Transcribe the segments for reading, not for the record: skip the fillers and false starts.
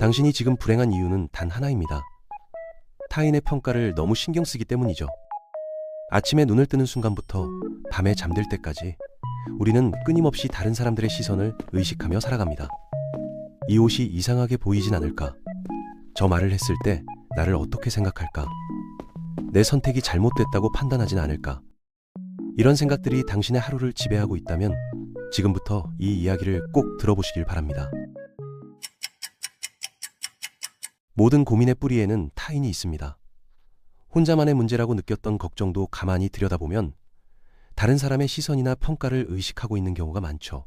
당신이 지금 불행한 이유는 단 하나입니다. 타인의 평가를 너무 신경 쓰기 때문이죠. 아침에 눈을 뜨는 순간부터 밤에 잠들 때까지 우리는 끊임없이 다른 사람들의 시선을 의식하며 살아갑니다. 이 옷이 이상하게 보이진 않을까? 저 말을 했을 때 나를 어떻게 생각할까? 내 선택이 잘못됐다고 판단하진 않을까? 이런 생각들이 당신의 하루를 지배하고 있다면 지금부터 이 이야기를 꼭 들어보시길 바랍니다. 모든 고민의 뿌리에는 타인이 있습니다. 혼자만의 문제라고 느꼈던 걱정도 가만히 들여다보면 다른 사람의 시선이나 평가를 의식하고 있는 경우가 많죠.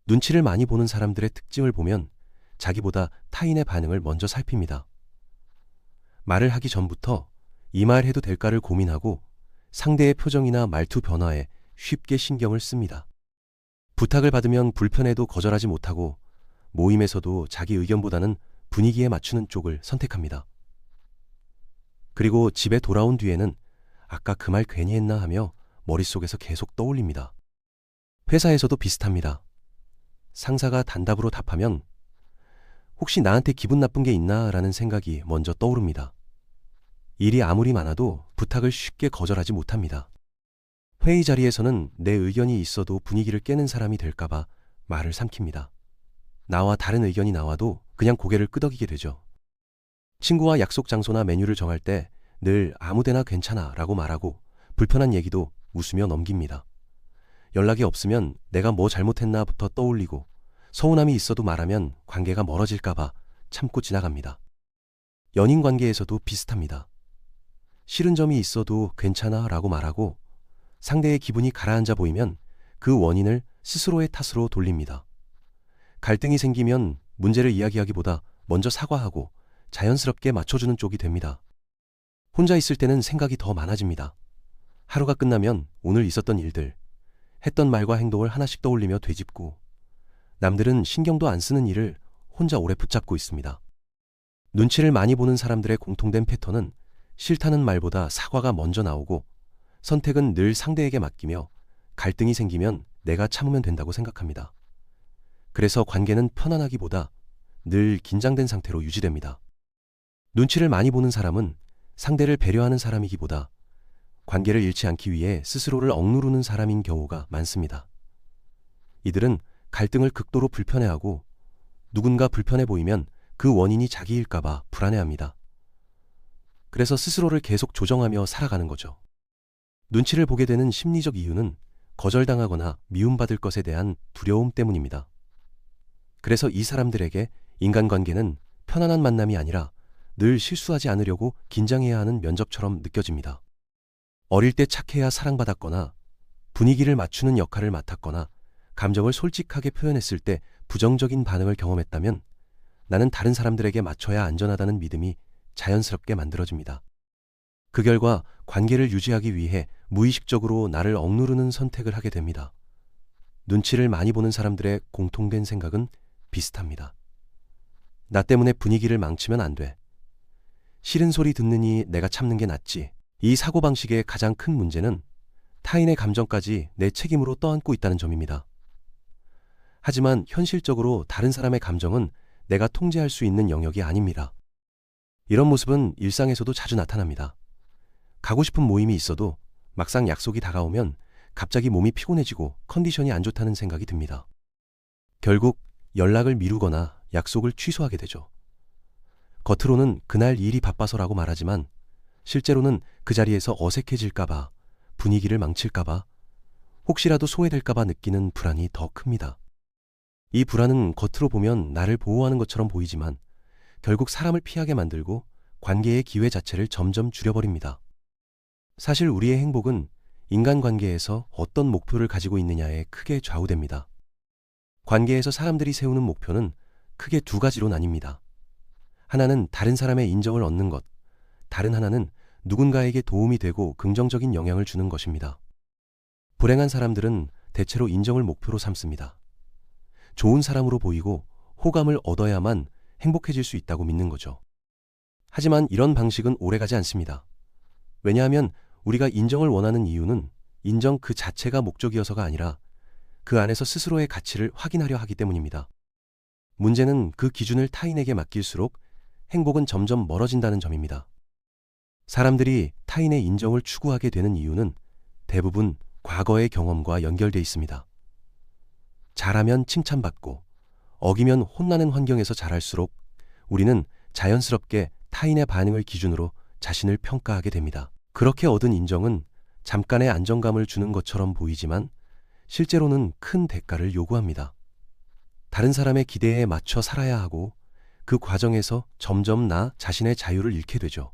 눈치를 많이 보는 사람들의 특징을 보면 자기보다 타인의 반응을 먼저 살핍니다. 말을 하기 전부터 이 말 해도 될까를 고민하고 상대의 표정이나 말투 변화에 쉽게 신경을 씁니다. 부탁을 받으면 불편해도 거절하지 못하고 모임에서도 자기 의견보다는 분위기에 맞추는 쪽을 선택합니다. 그리고 집에 돌아온 뒤에는 아까 그 말 괜히 했나 하며 머릿속에서 계속 떠올립니다. 회사에서도 비슷합니다. 상사가 단답으로 답하면 혹시 나한테 기분 나쁜 게 있나 라는 생각이 먼저 떠오릅니다. 일이 아무리 많아도 부탁을 쉽게 거절하지 못합니다. 회의 자리에서는 내 의견이 있어도 분위기를 깨는 사람이 될까봐 말을 삼킵니다. 나와 다른 의견이 나와도 그냥 고개를 끄덕이게 되죠. 친구와 약속 장소나 메뉴를 정할 때 늘 아무데나 괜찮아 라고 말하고 불편한 얘기도 웃으며 넘깁니다. 연락이 없으면 내가 뭐 잘못했나부터 떠올리고 서운함이 있어도 말하면 관계가 멀어질까봐 참고 지나갑니다. 연인 관계에서도 비슷합니다. 싫은 점이 있어도 괜찮아 라고 말하고 상대의 기분이 가라앉아 보이면 그 원인을 스스로의 탓으로 돌립니다. 갈등이 생기면 문제를 이야기하기보다 먼저 사과하고 자연스럽게 맞춰주는 쪽이 됩니다. 혼자 있을 때는 생각이 더 많아집니다. 하루가 끝나면 오늘 있었던 일들, 했던 말과 행동을 하나씩 떠올리며 되짚고 남들은 신경도 안 쓰는 일을 혼자 오래 붙잡고 있습니다. 눈치를 많이 보는 사람들의 공통된 패턴은 싫다는 말보다 사과가 먼저 나오고 선택은 늘 상대에게 맡기며 갈등이 생기면 내가 참으면 된다고 생각합니다. 그래서 관계는 편안하기보다 늘 긴장된 상태로 유지됩니다. 눈치를 많이 보는 사람은 상대를 배려하는 사람이기보다 관계를 잃지 않기 위해 스스로를 억누르는 사람인 경우가 많습니다. 이들은 갈등을 극도로 불편해하고 누군가 불편해 보이면 그 원인이 자기일까봐 불안해합니다. 그래서 스스로를 계속 조정하며 살아가는 거죠. 눈치를 보게 되는 심리적 이유는 거절당하거나 미움받을 것에 대한 두려움 때문입니다. 그래서 이 사람들에게 인간관계는 편안한 만남이 아니라 늘 실수하지 않으려고 긴장해야 하는 면접처럼 느껴집니다. 어릴 때 착해야 사랑받았거나 분위기를 맞추는 역할을 맡았거나 감정을 솔직하게 표현했을 때 부정적인 반응을 경험했다면 나는 다른 사람들에게 맞춰야 안전하다는 믿음이 자연스럽게 만들어집니다. 그 결과 관계를 유지하기 위해 무의식적으로 나를 억누르는 선택을 하게 됩니다. 눈치를 많이 보는 사람들의 공통된 생각은 비슷합니다. 나 때문에 분위기를 망치면 안 돼. 싫은 소리 듣느니 내가 참는 게 낫지. 이 사고방식의 가장 큰 문제는 타인의 감정까지 내 책임으로 떠안고 있다는 점입니다. 하지만 현실적으로 다른 사람의 감정은 내가 통제할 수 있는 영역이 아닙니다. 이런 모습은 일상에서도 자주 나타납니다. 가고 싶은 모임이 있어도 막상 약속이 다가오면 갑자기 몸이 피곤해지고 컨디션이 안 좋다는 생각이 듭니다. 결국 연락을 미루거나 약속을 취소하게 되죠. 겉으로는 그날 일이 바빠서라고 말하지만 실제로는 그 자리에서 어색해질까봐, 분위기를 망칠까봐, 혹시라도 소외될까봐 느끼는 불안이 더 큽니다. 이 불안은 겉으로 보면 나를 보호하는 것처럼 보이지만 결국 사람을 피하게 만들고 관계의 기회 자체를 점점 줄여버립니다. 사실 우리의 행복은 인간관계에서 어떤 목표를 가지고 있느냐에 크게 좌우됩니다. 관계에서 사람들이 세우는 목표는 크게 두 가지로 나뉩니다. 하나는 다른 사람의 인정을 얻는 것, 다른 하나는 누군가에게 도움이 되고 긍정적인 영향을 주는 것입니다. 불행한 사람들은 대체로 인정을 목표로 삼습니다. 좋은 사람으로 보이고 호감을 얻어야만 행복해질 수 있다고 믿는 거죠. 하지만 이런 방식은 오래가지 않습니다. 왜냐하면 우리가 인정을 원하는 이유는 인정 그 자체가 목적이어서가 아니라 그 안에서 스스로의 가치를 확인하려 하기 때문입니다. 문제는 그 기준을 타인에게 맡길수록 행복은 점점 멀어진다는 점입니다. 사람들이 타인의 인정을 추구하게 되는 이유는 대부분 과거의 경험과 연결돼 있습니다. 잘하면 칭찬받고 어기면 혼나는 환경에서 자랄수록 우리는 자연스럽게 타인의 반응을 기준으로 자신을 평가하게 됩니다. 그렇게 얻은 인정은 잠깐의 안정감을 주는 것처럼 보이지만 실제로는 큰 대가를 요구합니다. 다른 사람의 기대에 맞춰 살아야 하고 그 과정에서 점점 나 자신의 자유를 잃게 되죠.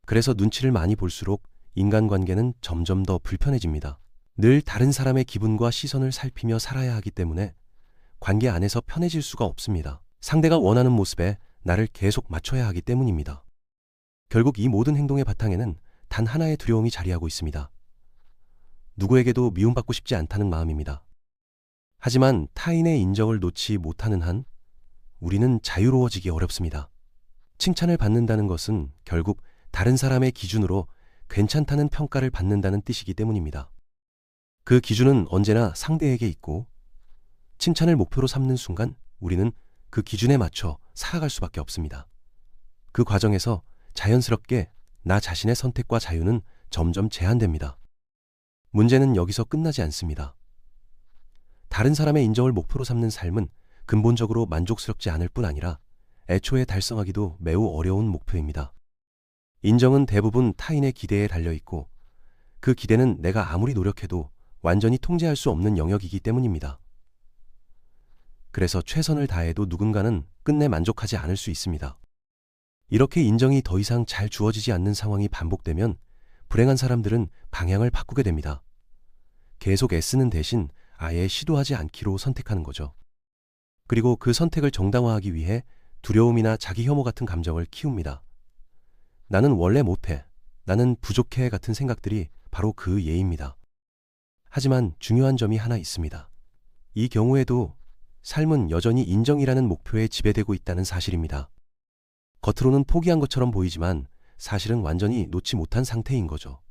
그래서 눈치를 많이 볼수록 인간관계는 점점 더 불편해집니다. 늘 다른 사람의 기분과 시선을 살피며 살아야 하기 때문에 관계 안에서 편해질 수가 없습니다. 상대가 원하는 모습에 나를 계속 맞춰야 하기 때문입니다. 결국 이 모든 행동의 바탕에는 단 하나의 두려움이 자리하고 있습니다. 누구에게도 미움받고 싶지 않다는 마음입니다. 하지만 타인의 인정을 놓지 못하는 한 우리는 자유로워지기 어렵습니다. 칭찬을 받는다는 것은 결국 다른 사람의 기준으로 괜찮다는 평가를 받는다는 뜻이기 때문입니다. 그 기준은 언제나 상대에게 있고 칭찬을 목표로 삼는 순간 우리는 그 기준에 맞춰 살아갈 수밖에 없습니다. 그 과정에서 자연스럽게 나 자신의 선택과 자유는 점점 제한됩니다. 문제는 여기서 끝나지 않습니다. 다른 사람의 인정을 목표로 삼는 삶은 근본적으로 만족스럽지 않을 뿐 아니라 애초에 달성하기도 매우 어려운 목표입니다. 인정은 대부분 타인의 기대에 달려있고 그 기대는 내가 아무리 노력해도 완전히 통제할 수 없는 영역이기 때문입니다. 그래서 최선을 다해도 누군가는 끝내 만족하지 않을 수 있습니다. 이렇게 인정이 더 이상 잘 주어지지 않는 상황이 반복되면 불행한 사람들은 방향을 바꾸게 됩니다. 계속 애쓰는 대신 아예 시도하지 않기로 선택하는 거죠. 그리고 그 선택을 정당화하기 위해 두려움이나 자기 혐오 같은 감정을 키웁니다. 나는 원래 못해, 나는 부족해 같은 생각들이 바로 그 예입니다. 하지만 중요한 점이 하나 있습니다. 이 경우에도 삶은 여전히 인정이라는 목표에 지배되고 있다는 사실입니다. 겉으로는 포기한 것처럼 보이지만 사실은 완전히 놓지 못한 상태인 거죠.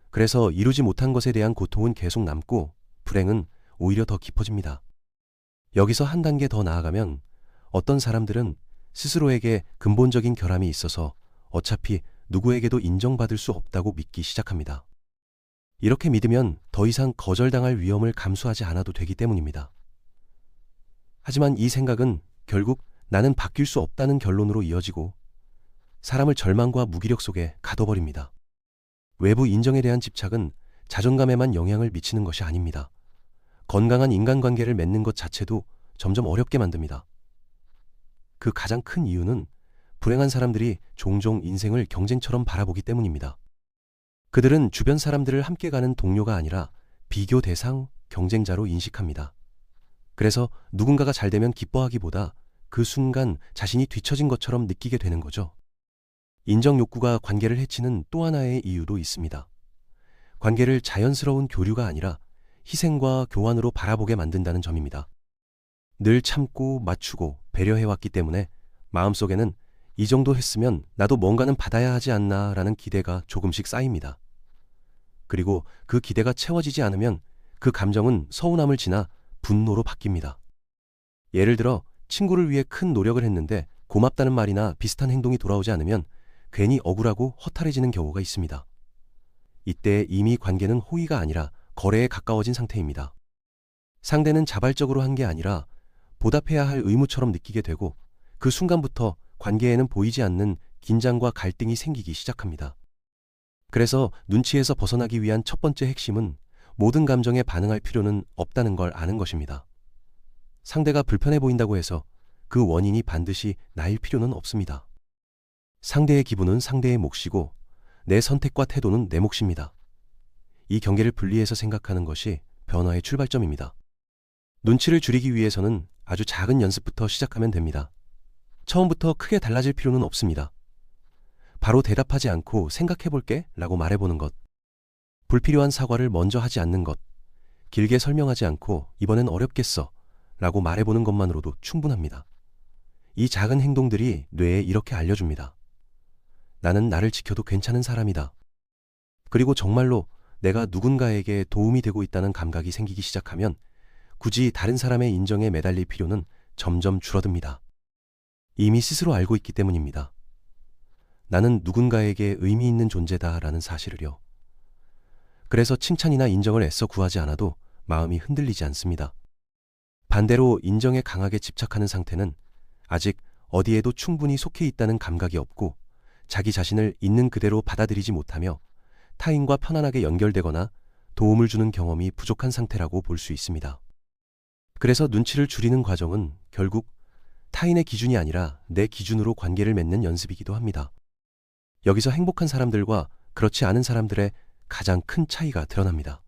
그래서 이루지 못한 것에 대한 고통은 계속 남고 불행은 오히려 더 깊어집니다. 여기서 한 단계 더 나아가면 어떤 사람들은 스스로에게 근본적인 결함이 있어서 어차피 누구에게도 인정받을 수 없다고 믿기 시작합니다. 이렇게 믿으면 더 이상 거절당할 위험을 감수하지 않아도 되기 때문입니다. 하지만 이 생각은 결국 나는 바뀔 수 없다는 결론으로 이어지고 사람을 절망과 무기력 속에 가둬버립니다. 외부 인정에 대한 집착은 자존감에만 영향을 미치는 것이 아닙니다. 건강한 인간관계를 맺는 것 자체도 점점 어렵게 만듭니다. 그 가장 큰 이유는 불행한 사람들이 종종 인생을 경쟁처럼 바라보기 때문입니다. 그들은 주변 사람들을 함께 가는 동료가 아니라 비교 대상, 경쟁자로 인식합니다. 그래서 누군가가 잘 되면 기뻐하기보다 그 순간 자신이 뒤처진 것처럼 느끼게 되는 거죠. 인정 욕구가 관계를 해치는 또 하나의 이유도 있습니다. 관계를 자연스러운 교류가 아니라 희생과 교환으로 바라보게 만든다는 점입니다. 늘 참고 맞추고 배려해왔기 때문에 마음속에는 이 정도 했으면 나도 뭔가는 받아야 하지 않나 라는 기대가 조금씩 쌓입니다. 그리고 그 기대가 채워지지 않으면 그 감정은 서운함을 지나 분노로 바뀝니다. 예를 들어 친구를 위해 큰 노력을 했는데 고맙다는 말이나 비슷한 행동이 돌아오지 않으면 괜히 억울하고 허탈해지는 경우가 있습니다. 이때 이미 관계는 호의가 아니라 거래에 가까워진 상태입니다. 상대는 자발적으로 한 게 아니라 보답해야 할 의무처럼 느끼게 되고 그 순간부터 관계에는 보이지 않는 긴장과 갈등이 생기기 시작합니다. 그래서 눈치에서 벗어나기 위한 첫 번째 핵심은 모든 감정에 반응할 필요는 없다는 걸 아는 것입니다. 상대가 불편해 보인다고 해서 그 원인이 반드시 나일 필요는 없습니다. 상대의 기분은 상대의 몫이고 내 선택과 태도는 내 몫입니다. 이 경계를 분리해서 생각하는 것이 변화의 출발점입니다. 눈치를 줄이기 위해서는 아주 작은 연습부터 시작하면 됩니다. 처음부터 크게 달라질 필요는 없습니다. 바로 대답하지 않고 생각해볼게 라고 말해보는 것, 불필요한 사과를 먼저 하지 않는 것, 길게 설명하지 않고 이번엔 어렵겠어 라고 말해보는 것만으로도 충분합니다. 이 작은 행동들이 뇌에 이렇게 알려줍니다. 나는 나를 지켜도 괜찮은 사람이다. 그리고 정말로 내가 누군가에게 도움이 되고 있다는 감각이 생기기 시작하면 굳이 다른 사람의 인정에 매달릴 필요는 점점 줄어듭니다. 이미 스스로 알고 있기 때문입니다. 나는 누군가에게 의미 있는 존재다라는 사실을요. 그래서 칭찬이나 인정을 애써 구하지 않아도 마음이 흔들리지 않습니다. 반대로 인정에 강하게 집착하는 상태는 아직 어디에도 충분히 속해 있다는 감각이 없고 자기 자신을 있는 그대로 받아들이지 못하며 타인과 편안하게 연결되거나 도움을 주는 경험이 부족한 상태라고 볼 수 있습니다. 그래서 눈치를 줄이는 과정은 결국 타인의 기준이 아니라 내 기준으로 관계를 맺는 연습이기도 합니다. 여기서 행복한 사람들과 그렇지 않은 사람들의 가장 큰 차이가 드러납니다.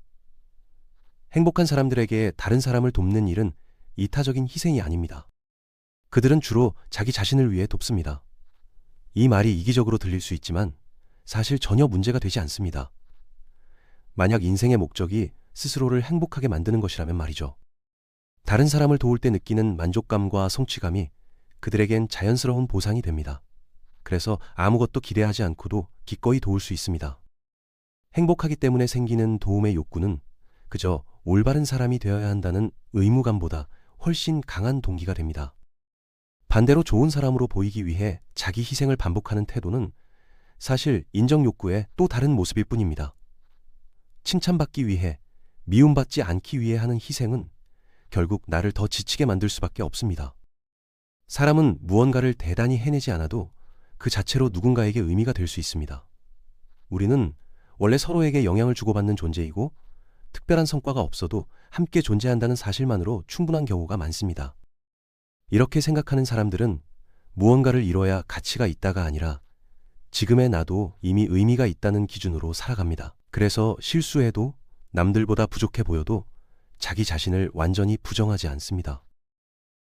행복한 사람들에게 다른 사람을 돕는 일은 이타적인 희생이 아닙니다. 그들은 주로 자기 자신을 위해 돕습니다. 이 말이 이기적으로 들릴 수 있지만 사실 전혀 문제가 되지 않습니다. 만약 인생의 목적이 스스로를 행복하게 만드는 것이라면 말이죠. 다른 사람을 도울 때 느끼는 만족감과 성취감이 그들에겐 자연스러운 보상이 됩니다. 그래서 아무것도 기대하지 않고도 기꺼이 도울 수 있습니다. 행복하기 때문에 생기는 도움의 욕구는 그저 올바른 사람이 되어야 한다는 의무감보다 훨씬 강한 동기가 됩니다. 반대로 좋은 사람으로 보이기 위해 자기 희생을 반복하는 태도는 사실 인정 욕구의 또 다른 모습일 뿐입니다. 칭찬받기 위해, 미움받지 않기 위해 하는 희생은 결국 나를 더 지치게 만들 수밖에 없습니다. 사람은 무언가를 대단히 해내지 않아도 그 자체로 누군가에게 의미가 될 수 있습니다. 우리는 원래 서로에게 영향을 주고받는 존재이고 특별한 성과가 없어도 함께 존재한다는 사실만으로 충분한 경우가 많습니다. 이렇게 생각하는 사람들은 무언가를 이뤄야 가치가 있다가 아니라 지금의 나도 이미 의미가 있다는 기준으로 살아갑니다. 그래서 실수해도 남들보다 부족해 보여도 자기 자신을 완전히 부정하지 않습니다.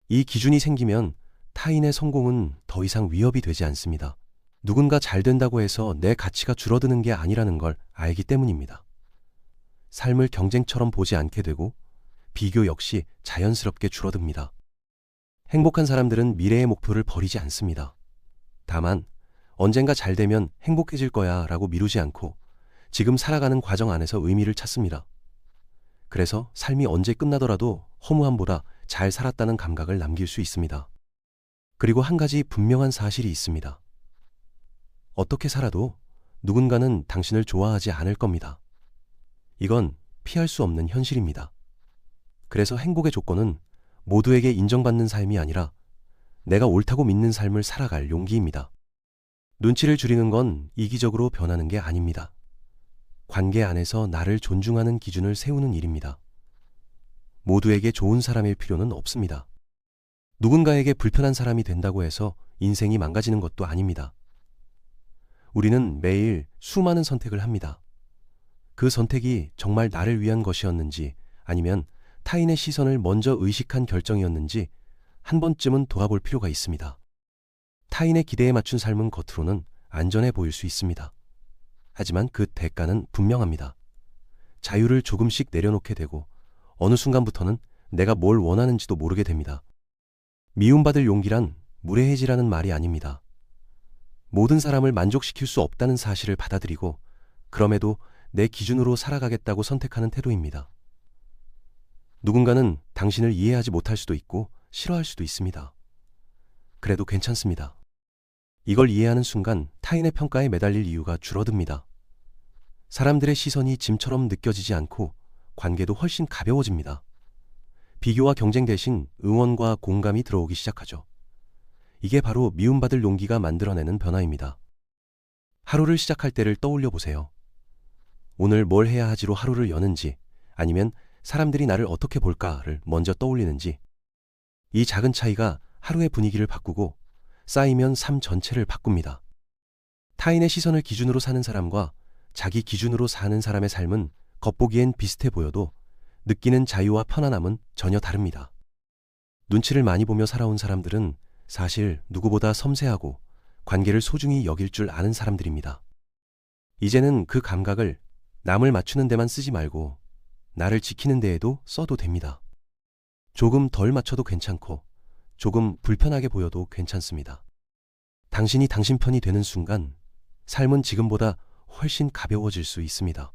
이 기준이 생기면 타인의 성공은 더 이상 위협이 되지 않습니다. 누군가 잘 된다고 해서 내 가치가 줄어드는 게 아니라는 걸 알기 때문입니다. 삶을 경쟁처럼 보지 않게 되고 비교 역시 자연스럽게 줄어듭니다. 행복한 사람들은 미래의 목표를 버리지 않습니다. 다만 언젠가 잘 되면 행복해질 거야 라고 미루지 않고 지금 살아가는 과정 안에서 의미를 찾습니다. 그래서 삶이 언제 끝나더라도 허무함보다 잘 살았다는 감각을 남길 수 있습니다. 그리고 한 가지 분명한 사실이 있습니다. 어떻게 살아도 누군가는 당신을 좋아하지 않을 겁니다. 이건 피할 수 없는 현실입니다. 그래서 행복의 조건은 모두에게 인정받는 삶이 아니라 내가 옳다고 믿는 삶을 살아갈 용기입니다. 눈치를 줄이는 건 이기적으로 변하는 게 아닙니다. 관계 안에서 나를 존중하는 기준을 세우는 일입니다. 모두에게 좋은 사람일 필요는 없습니다. 누군가에게 불편한 사람이 된다고 해서 인생이 망가지는 것도 아닙니다. 우리는 매일 수많은 선택을 합니다. 그 선택이 정말 나를 위한 것이었는지 아니면 타인의 시선을 먼저 의식한 결정이었는지 한 번쯤은 돌아볼 필요가 있습니다. 타인의 기대에 맞춘 삶은 겉으로는 안전해 보일 수 있습니다. 하지만 그 대가는 분명합니다. 자유를 조금씩 내려놓게 되고 어느 순간부터는 내가 뭘 원하는지도 모르게 됩니다. 미움받을 용기란 무례해지라는 말이 아닙니다. 모든 사람을 만족시킬 수 없다는 사실을 받아들이고 그럼에도 내 기준으로 살아가겠다고 선택하는 태도입니다. 누군가는 당신을 이해하지 못할 수도 있고 싫어할 수도 있습니다. 그래도 괜찮습니다. 이걸 이해하는 순간 타인의 평가에 매달릴 이유가 줄어듭니다. 사람들의 시선이 짐처럼 느껴지지 않고 관계도 훨씬 가벼워집니다. 비교와 경쟁 대신 응원과 공감이 들어오기 시작하죠. 이게 바로 미움받을 용기가 만들어내는 변화입니다. 하루를 시작할 때를 떠올려 보세요. 오늘 뭘 해야 하지로 하루를 여는지 아니면 사람들이 나를 어떻게 볼까를 먼저 떠올리는지 이 작은 차이가 하루의 분위기를 바꾸고 쌓이면 삶 전체를 바꿉니다. 타인의 시선을 기준으로 사는 사람과 자기 기준으로 사는 사람의 삶은 겉보기엔 비슷해 보여도 느끼는 자유와 편안함은 전혀 다릅니다. 눈치를 많이 보며 살아온 사람들은 사실 누구보다 섬세하고 관계를 소중히 여길 줄 아는 사람들입니다. 이제는 그 감각을 남을 맞추는 데만 쓰지 말고 나를 지키는 데에도 써도 됩니다. 조금 덜 맞춰도 괜찮고 조금 불편하게 보여도 괜찮습니다. 당신이 당신 편이 되는 순간 삶은 지금보다 훨씬 가벼워질 수 있습니다.